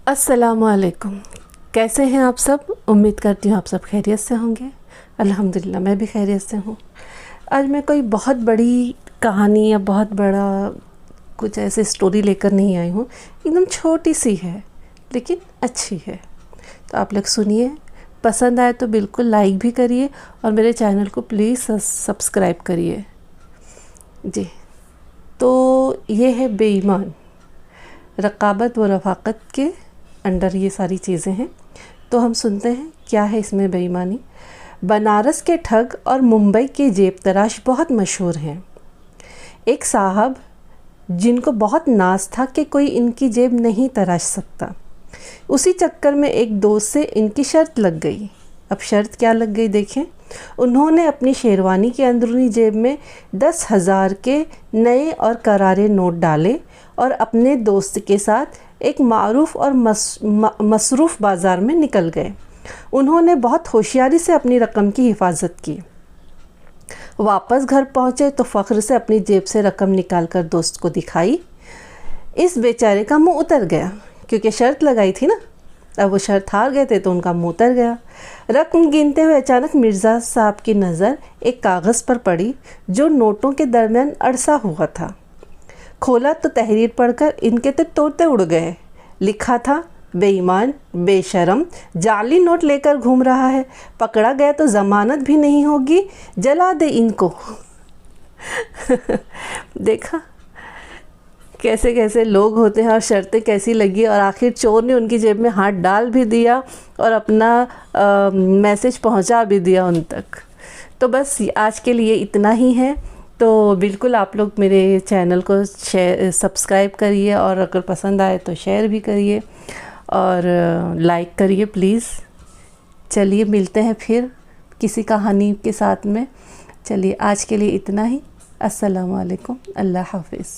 अस्सलामुअलैकुम। कैसे हैं आप सब? उम्मीद करती हूँ आप सब खैरियत से होंगे। अल्हम्दुलिल्लाह मैं भी खैरियत से हूँ। आज मैं कोई बहुत बड़ी कहानी या बहुत बड़ा कुछ ऐसी स्टोरी लेकर नहीं आई हूँ। एकदम छोटी सी है लेकिन अच्छी है, तो आप लोग सुनिए। पसंद आए तो बिल्कुल लाइक भी करिए और मेरे चैनल को प्लीज़ सब्सक्राइब करिए जी। तो ये है बेईमान। रकाबत व रफ़ाकत के अंडर ये सारी चीज़ें हैं। तो हम सुनते हैं क्या है इसमें बेईमानी। बनारस के ठग और मुंबई के जेब तराश बहुत मशहूर हैं। एक साहब जिनको बहुत नाज था कि कोई इनकी जेब नहीं तराश सकता, उसी चक्कर में एक दोस्त से इनकी शर्त लग गई। अब शर्त क्या लग गई देखें। उन्होंने अपनी शेरवानी की अंदरूनी जेब में 10,000 के नए और करारे नोट डाले और अपने दोस्त के साथ एक मारूफ और मसरूफ़ बाज़ार में निकल गए। उन्होंने बहुत होशियारी से अपनी रकम की हिफाजत की। वापस घर पहुँचे तो फ़ख्र से अपनी जेब से रकम निकालकर दोस्त को दिखाई। इस बेचारे का मुंह उतर गया, क्योंकि शर्त लगाई थी ना। अब वो शर्त हार गए थे तो उनका मुंह उतर गया। रकम गिनते हुए अचानक मिर्ज़ा साहब की नज़र एक कागज़ पर पड़ी जो नोटों के दरमियान अड़सा हुआ था। खोला तो तहरीर पढ़कर इनके तो तोते उड़ गए। लिखा था, बेईमान, बेशरम, जाली नोट लेकर घूम रहा है, पकड़ा गया तो ज़मानत भी नहीं होगी, जला दे इनको। देखा कैसे कैसे लोग होते हैं और शर्तें कैसी लगी, और आखिर चोर ने उनकी जेब में हाथ डाल भी दिया और अपना मैसेज पहुंचा भी दिया उन तक। तो बस आज के लिए इतना ही है। तो बिल्कुल आप लोग मेरे चैनल को सब्सक्राइब करिए, और अगर पसंद आए तो शेयर भी करिए और लाइक करिए प्लीज़। चलिए मिलते हैं फिर किसी कहानी के साथ में। चलिए आज के लिए इतना ही। अस्सलामु अलैकुम, अल्लाह हाफ़िज़।